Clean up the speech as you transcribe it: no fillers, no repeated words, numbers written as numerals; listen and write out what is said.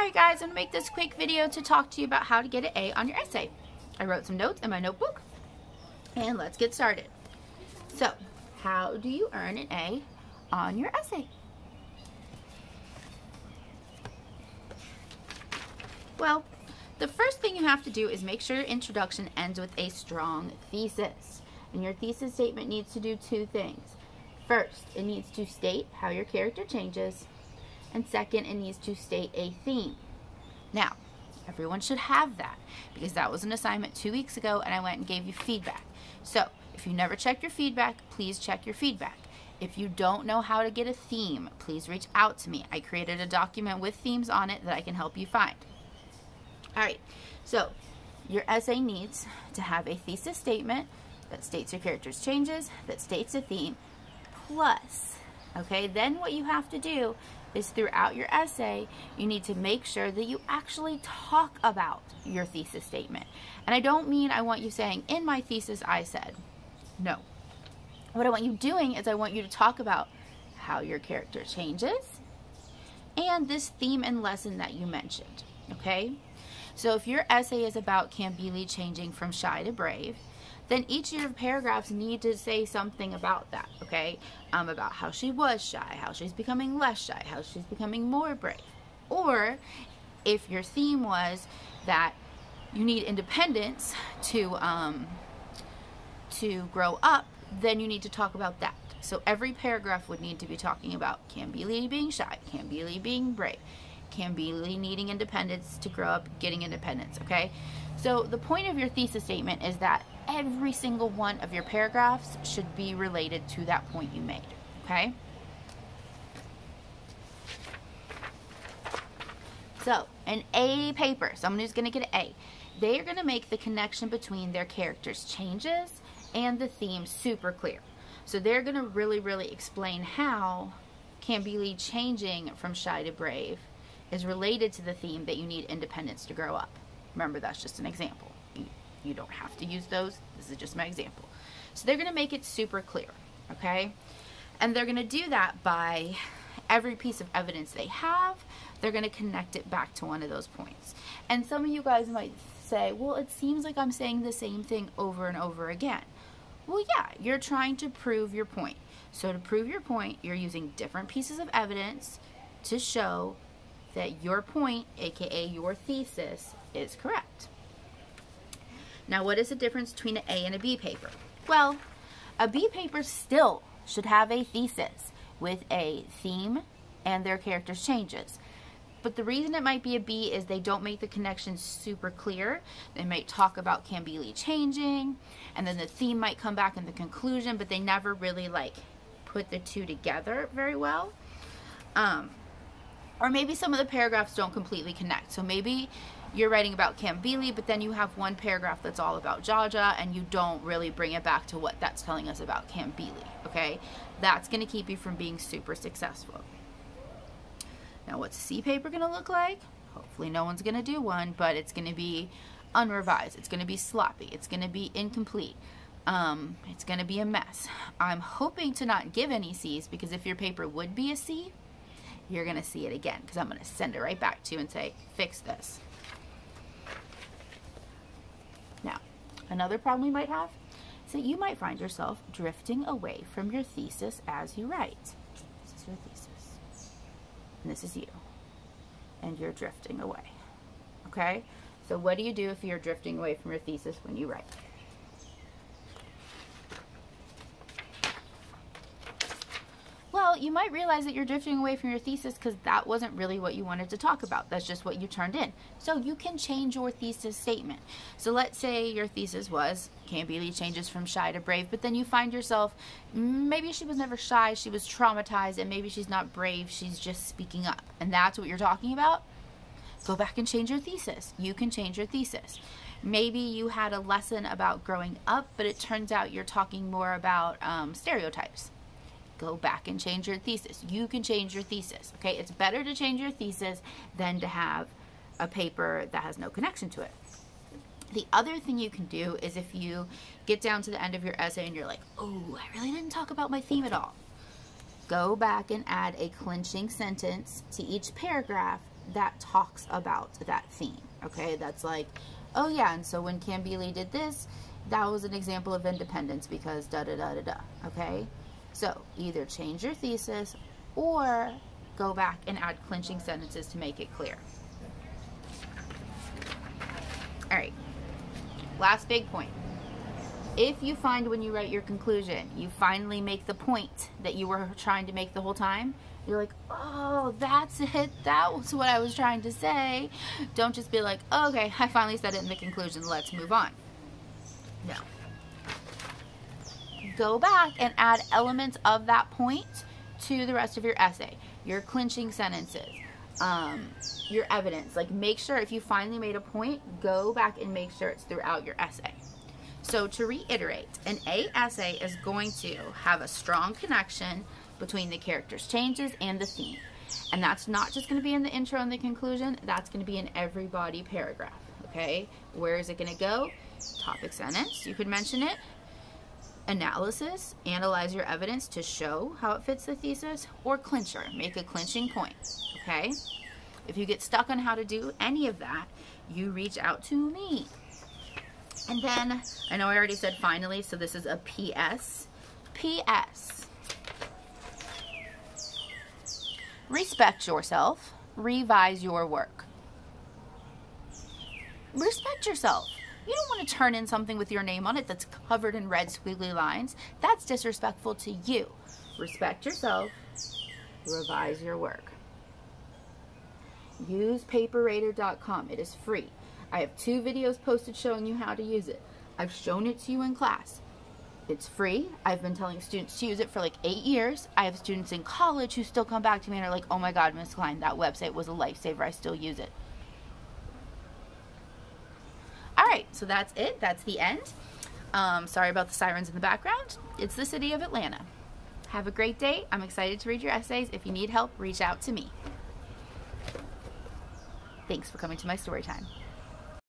Alright guys, I'm going to make this quick video to talk to you about how to get an A on your essay. I wrote some notes in my notebook, and let's get started. So, how do you earn an A on your essay? Well, the first thing you have to do is make sure your introduction ends with a strong thesis. And your thesis statement needs to do two things. First, it needs to state how your character changes. And second, it needs to state a theme. Now, everyone should have that because that was an assignment 2 weeks ago and I went and gave you feedback. So, if you never check your feedback, please check your feedback. If you don't know how to get a theme, please reach out to me. I created a document with themes on it that I can help you find. Alright, so your essay needs to have a thesis statement that states your character's changes, that states a theme, plus, okay, then what you have to do is throughout your essay, you need to make sure that you actually talk about your thesis statement. And I don't mean I want you saying, in my thesis I said. No. What I want you doing is I want you to talk about how your character changes and this theme and lesson that you mentioned, okay? So if your essay is about Kambili changing from shy to brave, then each of your paragraphs need to say something about that, okay? About how she was shy, how she's becoming less shy, how she's becoming more brave. Or if your theme was that you need independence to grow up, then you need to talk about that. So every paragraph would need to be talking about Kambili being shy, Kambili being brave, Kambili needing independence to grow up, getting independence, okay? So the point of your thesis statement is that every single one of your paragraphs should be related to that point you made, okay? So, an A paper, someone who's going to get an A, they are going to make the connection between their character's changes and the theme super clear. So they're going to really explain how Kambili changing from shy to brave is related to the theme that you need independence to grow up. Remember, that's just an example. You don't have to use those. This is just my example. So they're going to make it super clear, okay? And they're going to do that by every piece of evidence they have, they're going to connect it back to one of those points. And some of you guys might say, well, it seems like I'm saying the same thing over and over again. Well, yeah, you're trying to prove your point. So to prove your point, you're using different pieces of evidence to show that your point, aka your thesis, is correct. Now, what is the difference between an A and a B paper? Well, a B paper still should have a thesis with a theme and their character's changes. But the reason it might be a B is they don't make the connection super clear. They might talk about Kambili changing, and then the theme might come back in the conclusion, but they never really like put the two together very well. Or maybe some of the paragraphs don't completely connect. So maybe you're writing about Kambili, but then you have one paragraph that's all about Jaja, and you don't really bring it back to what that's telling us about Kambili, okay? That's going to keep you from being super successful. Now, what's a C paper going to look like? Hopefully no one's going to do one, but it's going to be unrevised. It's going to be sloppy. It's going to be incomplete. It's going to be a mess. I'm hoping to not give any C's, because if your paper would be a C, you're going to see it again, because I'm going to send it right back to you and say, fix this. Now, another problem you might have is that you might find yourself drifting away from your thesis as you write. This is your thesis. And this is you. And you're drifting away. Okay? So what do you do if you're drifting away from your thesis when you write? Well, you might realize that you're drifting away from your thesis because that wasn't really what you wanted to talk about. That's just what you turned in. So you can change your thesis statement. So let's say your thesis was Kambili changes from shy to brave, but then you find yourself, maybe she was never shy, she was traumatized, and maybe she's not brave, she's just speaking up. And that's what you're talking about? Go back and change your thesis. You can change your thesis. Maybe you had a lesson about growing up, but it turns out you're talking more about stereotypes. Go back and change your thesis. You can change your thesis, okay? It's better to change your thesis than to have a paper that has no connection to it. The other thing you can do is if you get down to the end of your essay and you're like, oh, I really didn't talk about my theme at all. Go back and add a clinching sentence to each paragraph that talks about that theme, okay? That's like, oh yeah, and so when Cambili did this, that was an example of independence because da-da-da-da-da, okay? So either change your thesis or go back and add clinching sentences to make it clear. All right, last big point. If you find when you write your conclusion, you finally make the point that you were trying to make the whole time, you're like, oh, that's it. That was what I was trying to say. Don't just be like, oh, okay, I finally said it in the conclusion. Let's move on. No. Go back and add elements of that point to the rest of your essay. Your clinching sentences, your evidence. Like, make sure if you finally made a point, go back and make sure it's throughout your essay. So to reiterate, an A essay is going to have a strong connection between the character's changes and the theme. And that's not just going to be in the intro and the conclusion, that's going to be in every body paragraph, okay? Where is it going to go? Topic sentence, you could mention it. Analysis, analyze your evidence to show how it fits the thesis. Or clincher, make a clinching point, okay? If you get stuck on how to do any of that, you reach out to me. And then, I know I already said finally, so this is a PS. PS. Respect yourself. Revise your work. Respect yourself. You don't want to turn in something with your name on it that's covered in red squiggly lines. That's disrespectful to you. Respect yourself. Revise your work. Use paperrater.com. It is free. I have 2 videos posted showing you how to use it. I've shown it to you in class. It's free. I've been telling students to use it for like 8 years. I have students in college who still come back to me and are like, oh my God, Ms. Klein, that website was a lifesaver. I still use it. All right, so that's it. That's the end. Sorry about the sirens in the background. It's the city of Atlanta. Have a great day. I'm excited to read your essays. If you need help, reach out to me. Thanks for coming to my story time.